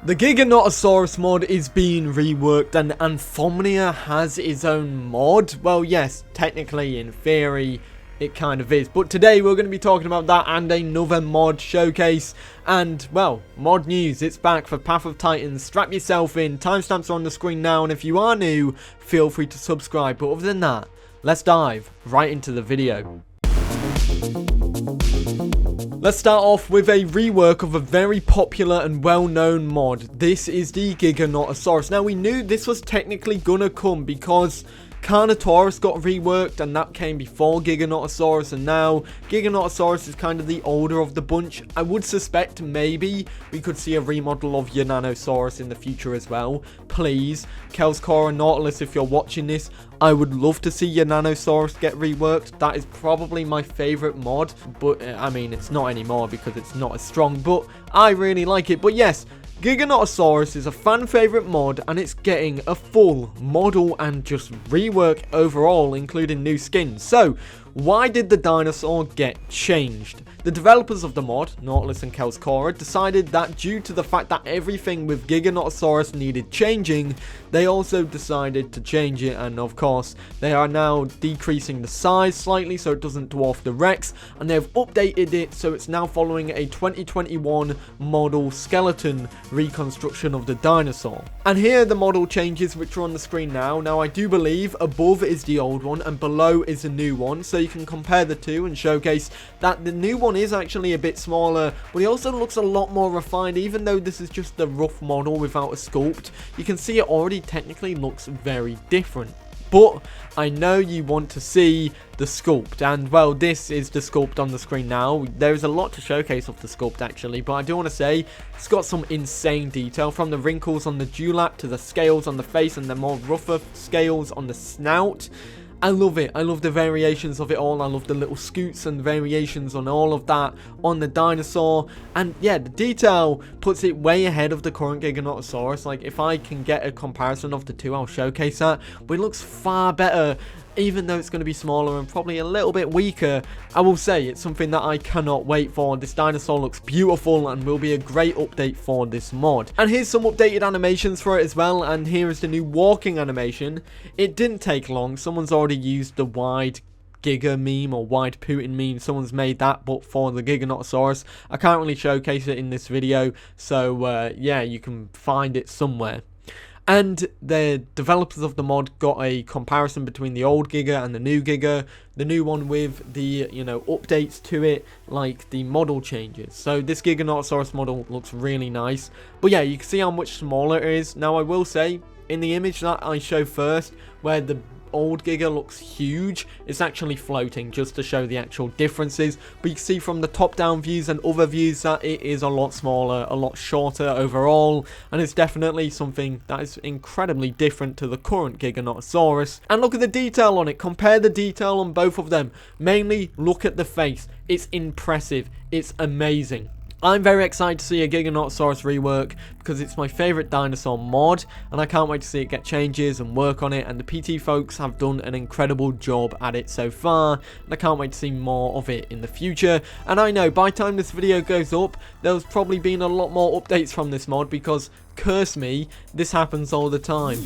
The Giganotosaurus mod is being reworked and Anthomnia has its own mod. Well, yes, technically, in theory, it kind of is. But today we're going to be talking about that and another mod showcase. And, well, mod news, it's back for pathoftitans. Strap yourself in, timestamps are on the screen now, and if you are new, feel free to subscribe. But other than that, let's dive right into the video. Let's start off with a rework of a very popular and well-known mod. This is the Giganotosaurus. Now, we knew this was technically gonna come because Carnotaurus got reworked and that came before Giganotosaurus, and now Giganotosaurus is kind of the older of the bunch. I would suspect maybe we could see a remodel of Giganotosaurus in the future as well. Please, Kelskora and Nautilus, if you're watching this, I would love to see Giganotosaurus get reworked. That is probably my favorite mod, but I mean, it's not anymore because it's not as strong, but I really like it. But yes, Giganotosaurus is a fan favorite mod and it's getting a full model and just rework overall, including new skins. So, why did the dinosaur get changed? The developers of the mod, Nautilus and Kelskora, decided that due to the fact that everything with Giganotosaurus needed changing, they also decided to change it, and of course, they are now decreasing the size slightly so it doesn't dwarf the Rex, and they've updated it so it's now following a 2021 model skeleton reconstruction of the dinosaur. And here are the model changes which are on the screen now. Now, I do believe above is the old one and below is the new one, so you can compare the two and showcase that the new one is actually a bit smaller, but he also looks a lot more refined. Even though this is just the rough model without a sculpt, you can see it already technically looks very different. But I know you want to see the sculpt, and well, this is the sculpt on the screen now. There's a lot to showcase of the sculpt actually, but I do want to say it's got some insane detail, from the wrinkles on the dewlap to the scales on the face and the more rougher scales on the snout. I love it. I love the variations of it all. I love the little scoots and variations on all of that on the dinosaur. And yeah, the detail puts it way ahead of the current Giganotosaurus. Like, if I can get a comparison of the two, I'll showcase that. But it looks far better, even though it's going to be smaller and probably a little bit weaker. I will say it's something that I cannot wait for. This dinosaur looks beautiful and will be a great update for this mod. And here's some updated animations for it as well, and here is the new walking animation. It didn't take long. Someone's already used the wide Giga meme or wide Putin meme. Someone's made that, but for the Giganotosaurus. I can't really showcase it in this video, so yeah, you can find it somewhere. And the developers of the mod got a comparison between the old Giga and the new Giga. The new one with the, updates to it, like the model changes. So this Giganotosaurus model looks really nice. But yeah, you can see how much smaller it is. Now, I will say, in the image that I show first, where the old Giga looks huge, it's actually floating just to show the actual differences. But you can see from the top down views and other views that it is a lot smaller, a lot shorter overall, and it's definitely something that is incredibly different to the current Giganotosaurus. And look at the detail on it. Compare the detail on both of them. Mainly look at the face. It's impressive. It's amazing. I'm very excited to see a Giganotosaurus rework because it's my favourite dinosaur mod, and I can't wait to see it get changes and work on it, and the PT folks have done an incredible job at it so far, and I can't wait to see more of it in the future. And I know by the time this video goes up, there's probably been a lot more updates from this mod because, curse me, this happens all the time.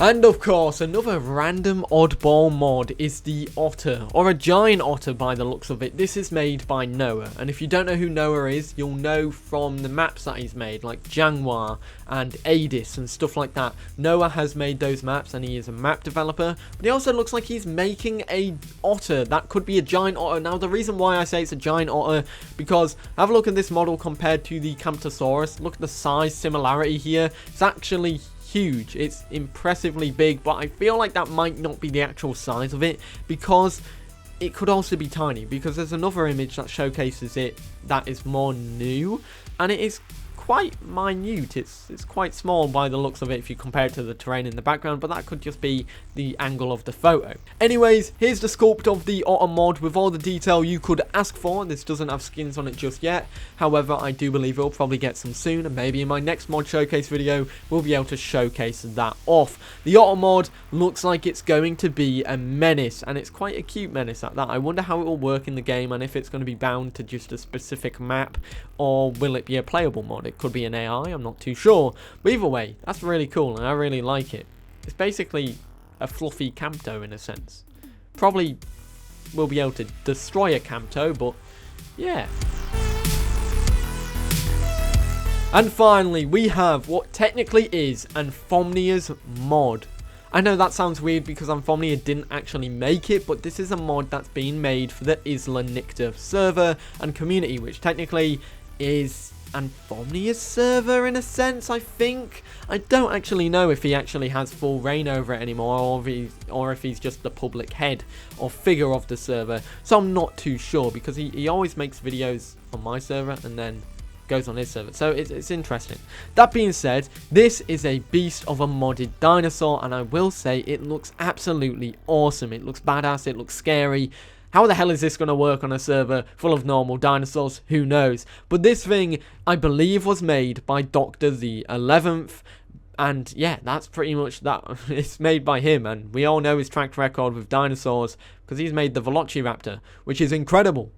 And of course, another random oddball mod is the otter, or a giant otter by the looks of it. This is made by Noah, and if you don't know who Noah is, you'll know from the maps that he's made, like Jangwa and Adis and stuff like that. Noah has made those maps and he is a map developer, but he also looks like he's making a otter. That could be a giant otter. Now, the reason why I say it's a giant otter, because have a look at this model compared to the Camptosaurus. Look at the size similarity here. It's actually huge. It's impressively big, but I feel like that might not be the actual size of it because it could also be tiny, because there's another image that showcases it that is more new and it is quite minute. It's quite small by the looks of it if you compare it to the terrain in the background, but that could just be the angle of the photo. Anyways, here's the sculpt of the otter mod with all the detail you could ask for. This doesn't have skins on it just yet. However, I do believe it'll probably get some soon, and maybe in my next mod showcase video, we'll be able to showcase that off. The otter mod looks like it's going to be a menace, and it's quite a cute menace at that. I wonder how it will work in the game, and if it's going to be bound to just a specific map, or will it be a playable mod? It could be an AI, I'm not too sure. But either way, that's really cool, and I really like it. It's basically a fluffy Camto in a sense. Probably will be able to destroy a Camto, but yeah. And finally, we have what technically is Anthomnias Mod. I know that sounds weird because Anthomnia didn't actually make it, but this is a mod that's being made for the Isla nycta server and community, which technically is Anthomnia's server in a sense, I think. I don't actually know if he actually has full reign over it anymore, or if he's just the public head or figure of the server. So I'm not too sure, because he always makes videos on my server and then goes on his server, so it's interesting. That being said, this is a beast of a modded dinosaur, and I will say it looks absolutely awesome. It looks badass, it looks scary. How the hell is this going to work on a server full of normal dinosaurs? Who knows? But this thing, I believe, was made by Dr. the 11th. And yeah, that's pretty much that. It's made by him, and we all know his track record with dinosaurs because he's made the Velociraptor, which is incredible.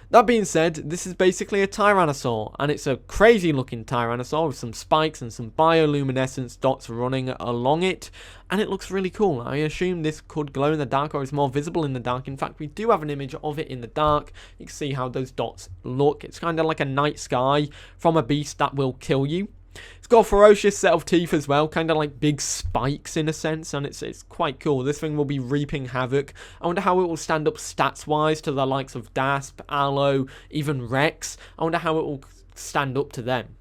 That being said, this is basically a tyrannosaur, and it's a crazy looking tyrannosaur with some spikes and some bioluminescence dots running along it, and it looks really cool. I assume this could glow in the dark, or is more visible in the dark. In fact, we do have an image of it in the dark. You can see how those dots look. It's kind of like a night sky from a beast that will kill you. It's got a ferocious set of teeth as well, kind of like big spikes in a sense, and it's quite cool. This thing will be reaping havoc. I wonder how it will stand up stats-wise to the likes of Dasp, Aloe, even Rex. I wonder how it will stand up to them.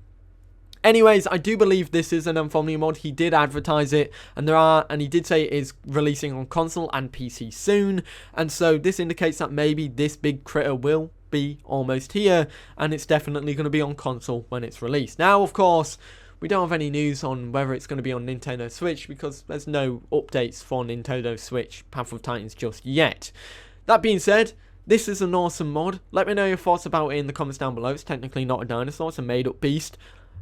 Anyways, I do believe this is an Anthomnia mod. He did advertise it, and he did say it is releasing on console and PC soon, and so this indicates that maybe this big critter will be almost here, and it's definitely going to be on console when it's released. Now, of course, we don't have any news on whether it's going to be on Nintendo Switch because there's no updates for Nintendo Switch Pathoftitans just yet. That being said, this is an awesome mod. Let me know your thoughts about it in the comments down below. It's technically not a dinosaur, it's a made up beast.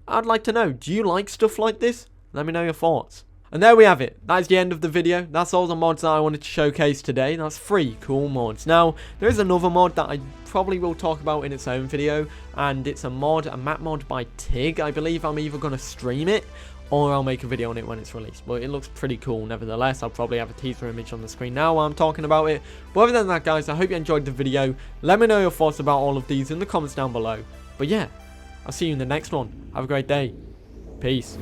I'd like to know, do you like stuff like this? Let me know your thoughts. And there we have it. That is the end of the video. That's all the mods that I wanted to showcase today. That's 3 cool mods. Now, there is another mod that I probably will talk about in its own video, and it's a map mod by Tig. I believe I'm either going to stream it or I'll make a video on it when it's released. But it looks pretty cool nevertheless. I'll probably have a teaser image on the screen now while I'm talking about it. But other than that, guys, I hope you enjoyed the video. Let me know your thoughts about all of these in the comments down below. But yeah, I'll see you in the next one. Have a great day. Peace.